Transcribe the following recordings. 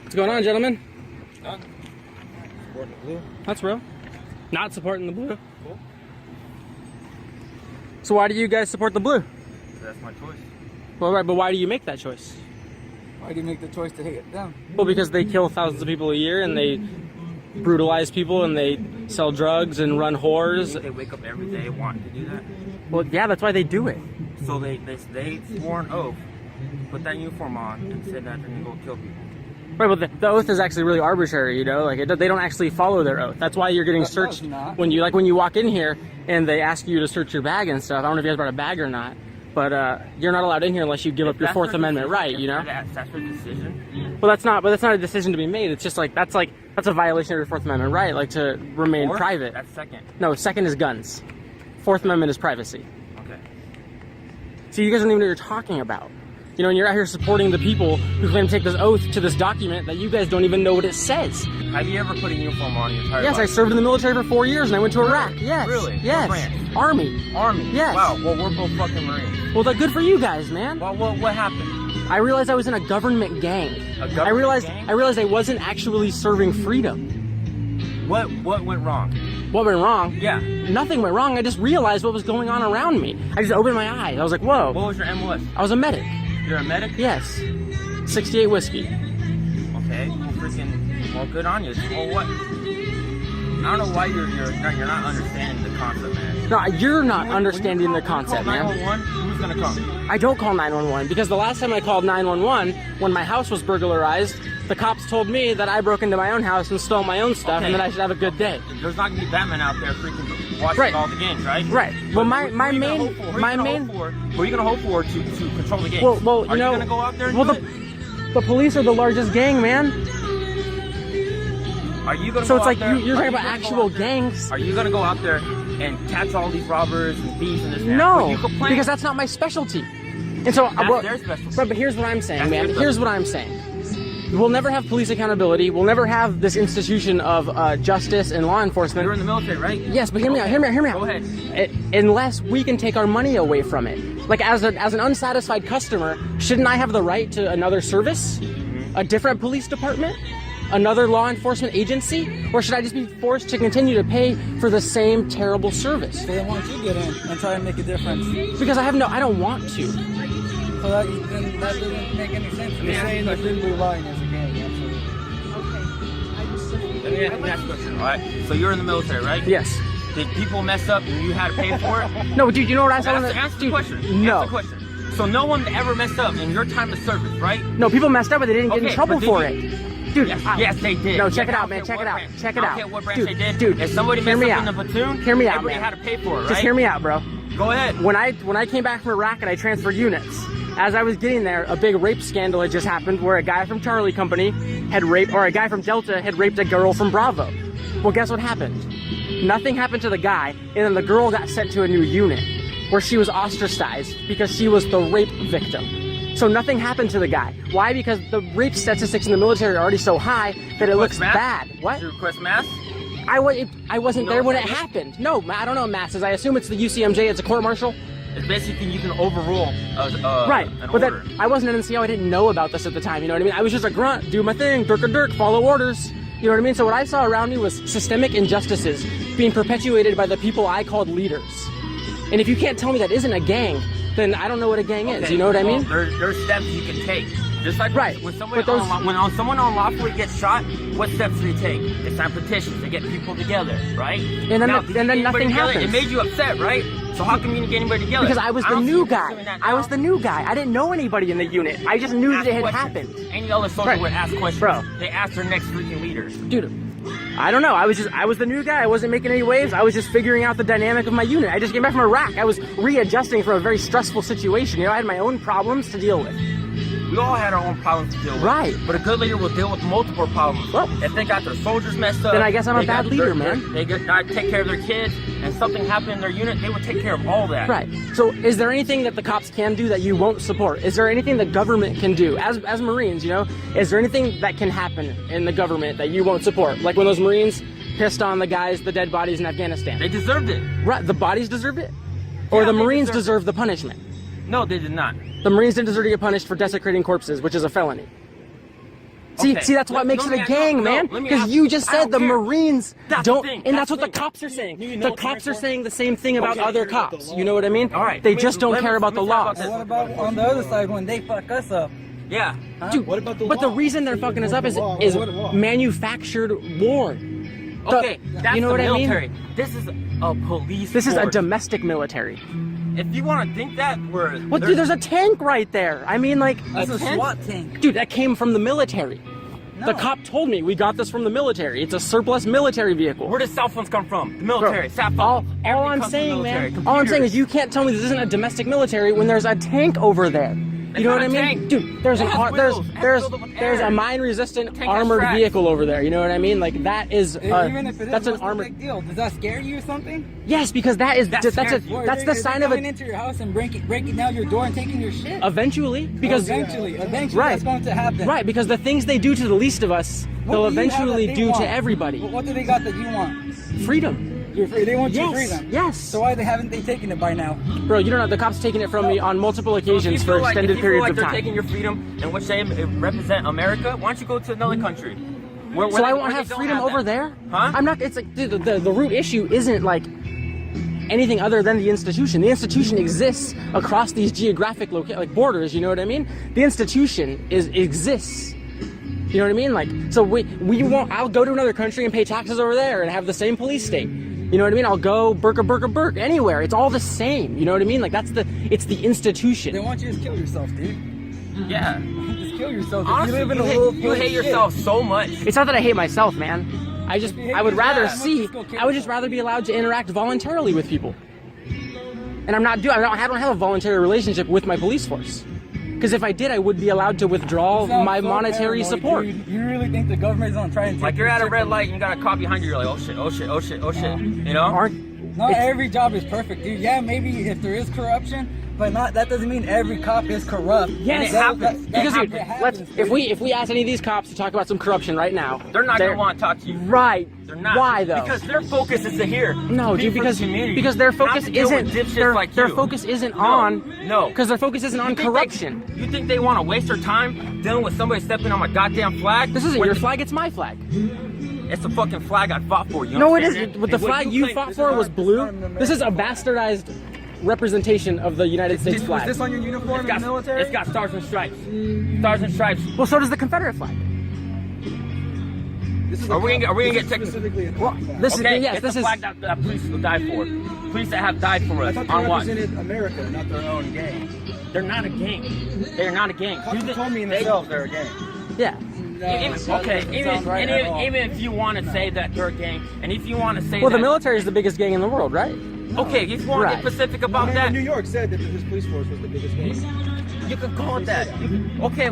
What's going on, gentlemen? Supporting the blue. That's real. Not supporting the blue. Cool. So why do you guys support the blue? That's my choice. Well, right, but why do you make that choice? Why do you make the choice to hate them? Well, because they kill thousands of people a year, and they brutalize people, and they sell drugs and run whores. They wake up every day wanting to do that. Well, yeah, that's why they do it. So they swore an oath, put that uniform on, and said that they're gonna go kill people. Right, but the oath is actually really arbitrary, you know? Like, they don't actually follow their oath. That's why you're getting searched when you walk in here and they ask you to search your bag and stuff. I don't know if you guys brought a bag or not, but you're not allowed in here unless you give up your Fourth Amendment right, you know? That's her decision. Well, that's not a decision to be made. It's just like, that's a violation of your Fourth Amendment right, like to remain private. That's second. No, second is guns. Fourth Amendment is privacy. Okay. See, you guys don't even know what you're talking about. You know, and you're out here supporting the people who claim to take this oath to this document that you guys don't even know what it says. Have you ever put a uniform on your entire life? Yes, I served in the military for 4 years and I went to Iraq. Yes. Really? Yes. What branch? Army. Army? Yes. Wow, well, we're both fucking Marines. Well, that's good for you guys, man. Well, what happened? I realized I was in a government gang. A government gang? I realized I wasn't actually serving freedom. What went wrong? What went wrong? Yeah. Nothing went wrong. I just realized what was going on around me. I just opened my eyes. I was like, whoa. What was your MOS? I was a medic. You're a medic? Yes. 68 whiskey. Okay. Well, freaking. Well, good on you. Well, what? I don't know why you're not understanding the concept, man. No, you're not understanding the concept, man. 911, who's gonna come? I don't call 911 because the last time I called 911, when my house was burglarized, the cops told me that I broke into my own house and stole my own stuff, and that I should have a good day. There's not gonna be Batman out there freaking watching all the games, right? Right. Well, who are you gonna hope for to control the games? Well, are you gonna go out there and do it? The police are the largest gang, man. Are you gonna? So go it's like out there, you're talking about actual gangs. Are you gonna go out there and catch all these robbers and thieves and this? And no, you complain? Because that's not my specialty. And so, that's their specialty. But here's what I'm saying, man. Here's what I'm saying. We'll never have police accountability. We'll never have this institution of justice and law enforcement. You're in the military, right? Yes, but hear me out. Hear me out. Go ahead. Unless we can take our money away from it. Like as an unsatisfied customer, shouldn't I have the right to another service, a different police department, another law enforcement agency, or should I just be forced to continue to pay for the same terrible service? So then why don't you get in and try and make a difference? Because I don't want to. So that doesn't make any sense. You're saying the Thin Blue Line is a gang, absolutely. Let me ask you a question, alright? So you're in the military, right? Yes. Did people mess up and you had to pay for it? No, dude, you know what I said? Answer the question. No. Answer the question. So no one ever messed up in your time of service, right? No, people messed up, but they didn't get in trouble for it. Dude, yes, they did. No, check it out, man. Check it out. Check it out. I don't care what branch Dude, they did. dude, if somebody messed up in the platoon, hear me out, everybody man. had to pay for it, right? Just hear me out, bro. Go ahead. When I came back from Iraq and I transferred units, as I was getting there, a big rape scandal had just happened where a guy from Charlie Company had raped, or a guy from Delta had raped a girl from Bravo. Well, guess what happened? Nothing happened to the guy, and then the girl got sent to a new unit where she was ostracized because she was the rape victim. So nothing happened to the guy. Why? Because the rape statistics in the military are already so high that it looks bad. What? Did you request mass? I wasn't there when it happened. No, I don't know what mass is. I assume it's the UCMJ. It's a court martial. It's basically you can overrule right, an but order. I wasn't an NCO. I didn't know about this at the time. You know what I mean? I was just a grunt, do my thing, dirk, follow orders. You know what I mean? So what I saw around me was systemic injustices being perpetuated by the people I called leaders. And if you can't tell me that isn't a gang, then I don't know what a gang is. You know what I mean? There's steps you can take. Just like when someone unlawfully gets shot, what steps do they take? They sign petitions, they get people together, right? And then nothing happens. It made you upset, right? So how come you didn't get anybody together? Because I was the new guy. I was the new guy. I didn't know anybody in the unit. I just knew that it had happened. Any other soldier would ask questions. Bro. They asked their next freaking leaders. Dude, I don't know. I was the new guy. I wasn't making any waves. I was just figuring out the dynamic of my unit. I just came back from Iraq. I was readjusting from a very stressful situation. You know, I had my own problems to deal with. We all had our own problems to deal with. Right. But a good leader will deal with multiple problems. Well, if they got their soldiers messed up, then I guess I'm a bad leader, man. They got to take care of their kids, and something happened in their unit, they would take care of all that. Right. So is there anything that the cops can do that you won't support? Is there anything the government can do? As Marines, you know, is there anything that can happen in the government that you won't support? Like when those Marines pissed on the dead bodies in Afghanistan. They deserved it. Right. The bodies deserved it? Or the Marines deserved the punishment? No, they did not. The Marines didn't deserve to get punished for desecrating corpses, which is a felony. See, that's what makes it a gang, man. Because you just said the Marines don't, and that's what the cops are saying. The cops are saying the same thing about other cops. You know what I mean? All right. They just don't care about the laws. What about on the other side when they fuck us up? Yeah. Dude, What about the but the law? reason they're fucking us up is manufactured war. Okay, that's you know the what I mean? military. This is a police This is a force. domestic military. If you want to think that, we're... Well, dude, there's a tank right there. I mean, like, That's a tent? SWAT tank. dude, that came from the military. No. The cop told me we got this from the military. It's a surplus military vehicle. Where does cell phones come from? The military. Sat phones. All Everything I'm comes from saying, the military. man, all I'm saying is Computers. you can't tell me this isn't a domestic military when there's a tank over there. You know not what I a mean? tank. Dude, there's It has wheels. It has filled up with there's air. a mine-resistant tank has armored tracks. vehicle over there. You know what I mean? Like that is Even if it is, that's an what's the armored. big deal? Does that scare you or something? Yes, because that's scares you. Or that's are the they sign of coming a into your house and breaking down your door and taking your shit? eventually because eventually Right. that's going to happen. right because the things they do to the least of us, they'll What do you have eventually that they do want? to everybody. What do they got that you want? Freedom. You're free. They want your Yes. freedom. Yes. So why haven't they taken it by now? Bro, you don't know the cops taking it from me on multiple occasions for extended periods of they're time. taking your freedom and which they represent America, why don't you go to another country? Where So I where won't have they don't freedom over that? there? Huh? I'm not, it's like, dude, the root issue isn't like anything other than the institution. The institution exists across these geographic like borders, you know what I mean? The institution exists. You know what I mean? Like, so we won't, I'll go to another country and pay taxes over there and have the same police state. You know what I mean? I'll go Burka, anywhere. It's all the same. You know what I mean? Like it's the They institution. want you to kill yourself, dude. Yeah. Just kill yourself. Honestly, you live in you a hate, world you full of hate shit. yourself so much. It's not that I hate myself, man. I would rather yourself. see, Just go kill I would just rather be allowed to interact voluntarily with people. And I don't have a voluntary relationship with my police force. Because if I did, I would be allowed to withdraw You sound my so monetary paranoid, support. dude. You really think the government is gonna try and take Like you're at a your red shit? light and you got a cop behind you, you're like, oh shit, oh shit, oh shit, oh shit. You know? Not It's- every job is perfect, dude. Yeah, maybe if there is corruption, but that doesn't mean every cop is corrupt. Yes, it happens. Because dude, it let's happens, if we ask any of these cops to talk about some corruption right now, They're not gonna want to talk to you. Right. They're not. Why though? Because their focus is to hear. No, Be dude, for because the community, their not focus to deal with isn't dipshits like their you. focus isn't No, on no. because their focus isn't on You think corruption. you think they want to waste their time dealing with somebody stepping on my goddamn flag? This isn't When your the- flag, it's my flag. It's the fucking flag I fought for. You No, it understand? isn't. But the And what flag you claim- fought for was blue. This is a bastardized representation of the United States Was flag. this on your uniform in the military? It's got stars and stripes. Stars and stripes. Well, so does the Confederate flag. This is Are we gonna get this is technical? specifically a Well, flag. this Okay, is yes, it's this a is flag that police will die for. Police that have died for I us. thought On they what? represented America, not their own gang. They're not a gang. They're not a gang. Cops You told me they- themselves they're a gang. yeah. Even if you want to say that they're a gang, and if you want to say Well, the that, military is the biggest gang in the world, right? okay, if you want to Right. get specific The about man that, in New York said that his police force was the biggest gang. you can call it that. Okay,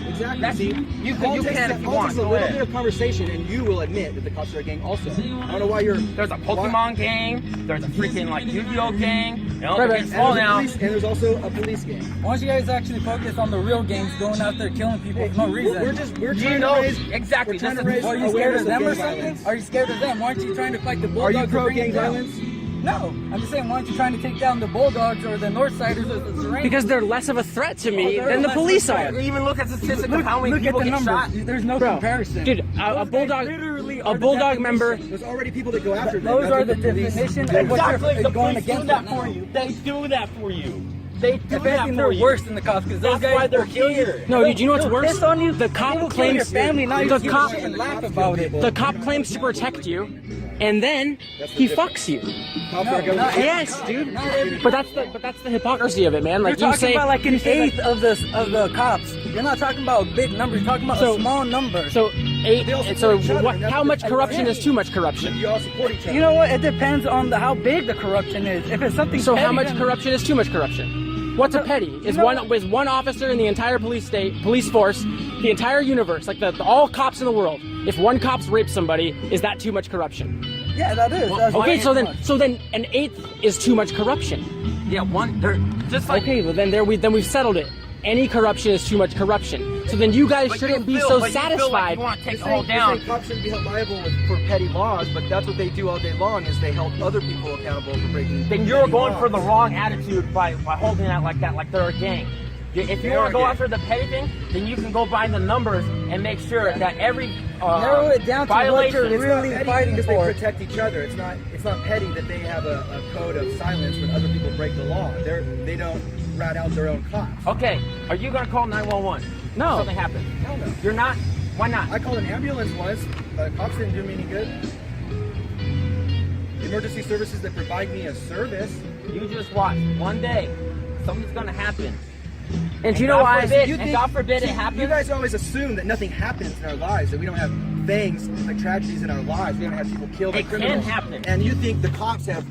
Exactly. that's, See, you can politics if you want. takes a Go little ahead. bit of conversation, and you will admit that the cops are a gang also. I don't know why you're. There's a Pokemon gang. There's a freaking like Yu-Gi-Oh gang. You know, Right, they right. can fall down. And there's also a police gang. Why don't you guys actually focus on the real gangs going out there killing people for no reason? We're You trying know to raise exactly. We're trying This to is- raise Are you scared awareness of them or gang something? violence. Are you scared of them? Why aren't you trying to fight the Are bulldogs? you pro to bring gang it down? violence? No, I'm just saying, why aren't you trying to take down the Bulldogs or the Northsiders or the Rangers? Because they're less of a threat to me they're than the less police of a are. threat. Even look at the statistics of how many Look at people the get numbers. shot. There's no Bro, comparison. dude, a bulldog, literally a are the bulldog member. There's already people that go after them. Those That's are what the police- definition of what Exactly, you're the going police do against that right for now. you. They do that for you. They do If that anything, for they're you. worse than the cops because those That's guys why they're will kill you. here. No, dude, you know what's They'll worse? piss on you. The cop They will kill claims your family. Now the you cop sit and laugh about it. the cop claims to protect you, and then he fucks you. Cops No, are going not to- Yes, dude. Not every- But that's the hypocrisy of it, man. Like You're you talking say, about like an you say eighth of the cops. You're not talking about a big number. You're talking about So- a small number. So eight. They all So support each other, what? and that's How what much the- corruption is too much corruption? You all support each other. You know what? It depends on how big the corruption is. If it's something So how petty, much then- corruption is too much corruption? What's a petty? Is know- one officer in the entire police force, the entire universe, like all cops in the world. If one cop's raped somebody, is that too much corruption? Yeah, that is. That's Okay, way so too much. then an eighth is too much corruption. Yeah, they're just like. Okay, well then we've settled it. Any corruption is too much corruption. So then you guys but shouldn't you be feel- so but you feel like satisfied. you want to take You're the whole saying down. cops shouldn't be held liable for petty laws, but that's what they do all day long is they hold other people accountable for breaking. Then you're petty going laws. for the wrong attitude by holding that like that, like they're a gang. If you want to go after the petty thing, then you can go by the numbers and make sure that every narrow it down to what you're It's really not petty fighting because for. they protect each other. It's not petty that they have a code of silence when other people break the law. They don't rat out their own cops. Okay, are you gonna call 911? No. Something happened. Hell no. You're not. Why not? I called an ambulance once. Cops didn't do me any good. Emergency services that provide me a service. You just watch. One day, something's gonna happen. And do you know why? God forbid it happens. You guys always assume that nothing happens in our lives, that we don't have things like tragedies in our lives. We don't have people killed by It criminals. can happen. And you think the cops have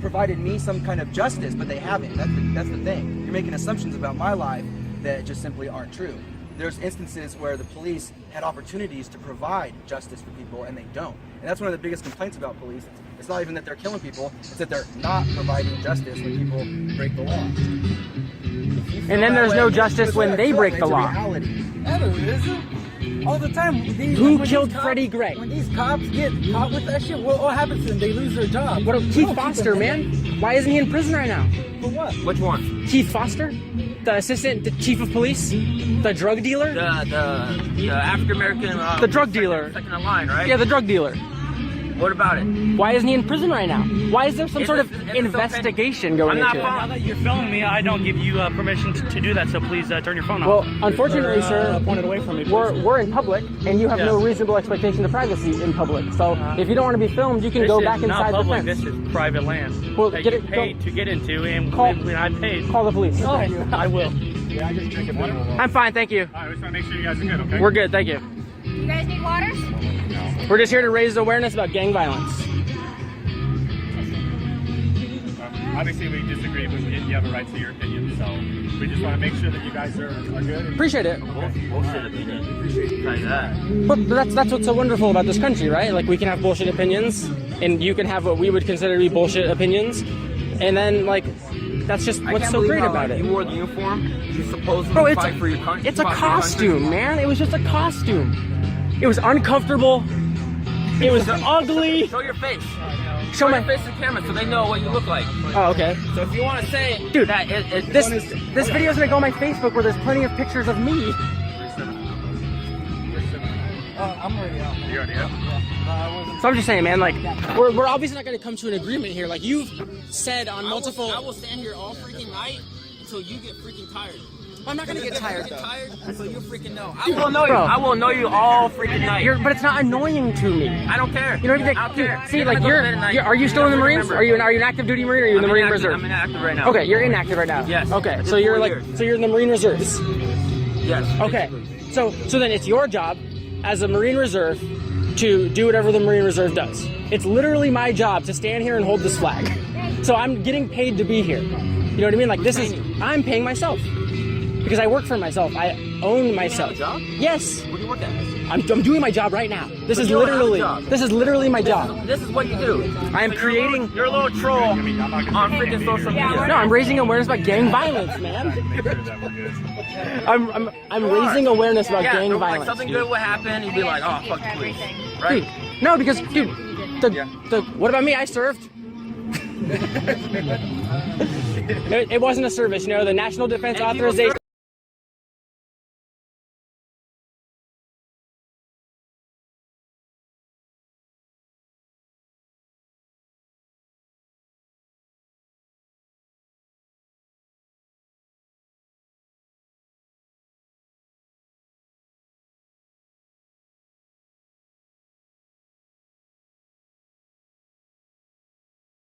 provided me some kind of justice, but they haven't. That's the thing. You're making assumptions about my life that just simply aren't true. There's instances where the police had opportunities to provide justice for people and they don't. And that's one of the biggest complaints about police. It's not even that they're killing people, it's that they're not providing justice when people break the law. And then there's no justice when they break the law. Yeah, there isn't. All the time. Who killed Freddie Gray? When these cops get caught with that shit, what happens to them? They lose their job. What? We Keith don't keep Foster, them man. in. Why isn't he in prison right now? For what? Which one? Keith Foster, the assistant, the chief of police, the drug dealer. The African American. The drug dealer. Second in line, right? Yeah, the drug dealer. What about it? Why isn't he in prison right now? Why is there some If sort of it's so investigation going I'm not into it? following. Now that you're filming me, I don't give you permission to do that, so please turn your phone off. Well, unfortunately, sir, point it away from me, please. we're in public, and you have no Yes. reasonable expectation of privacy in public. So if you don't want to be filmed, you can This go is back not inside the public. fence. This is private land Well, that get you it- paid to get into, and when I paid. Call the police. I will. Yeah, I just drink it. I'm fine, thank you. I just want to make sure you guys are good, okay? We're good, thank you. You guys need waters? We're just here to raise awareness about gang violence. Obviously, we disagree, but you have a right to your opinion, so we just want to make sure that you guys are good. Appreciate it. Bullshit opinion. Like that. But that's what's so wonderful about this country, right? Like, we can have bullshit opinions, and you can have what we would consider to be bullshit opinions, and then, like, that's just what's so great about it. You wore the uniform. You supposedly Bro, it's fight for your country. it's a costume, man. It was just a costume. It was uncomfortable. It was ugly. Show your face. Show my your face to the camera so they know what you look like. Oh, okay. So if you want to say, Dude, that This video is gonna go on my Facebook where there's plenty of pictures of me. I'm already out. You already have? So I'm just saying, man, like, we're obviously not gonna come to an agreement here. Like, you've said on multiple. I will stand here all freaking night until you get freaking tired. I'm not gonna get tired though. Until you freaking know. I will know you. I will know you all freaking night. But it's not annoying to me. I don't care. You know what I mean? I don't care. See, like, are you still in the Marines? Are you an active duty Marine or are you in the Marine Reserve? I'm inactive right now. Okay, you're inactive right now. Yes. Okay, It's so you're 4 like, years. so you're in the Marine Reserves. Yes. Okay, so then it's your job as a Marine Reserve to do whatever the Marine Reserve does. It's literally my job to stand here and hold this flag. So I'm getting paid to be here. You know what I mean? Like, I'm paying myself. Because I work for myself. I own myself. You have a job? Yes. What do you work at? I'm doing my job right now. This is you don't have a literally job. my job. This is what you do. I am creating. You're a little troll on freaking social media. No, I'm raising awareness about gang violence, man. I'm raising awareness about gang so, violence. Like something good would happen, you'd be like, oh, fuck the police. Right? Dude, no, because what about me? I served. it wasn't a service, you know. The National Defense Authorization.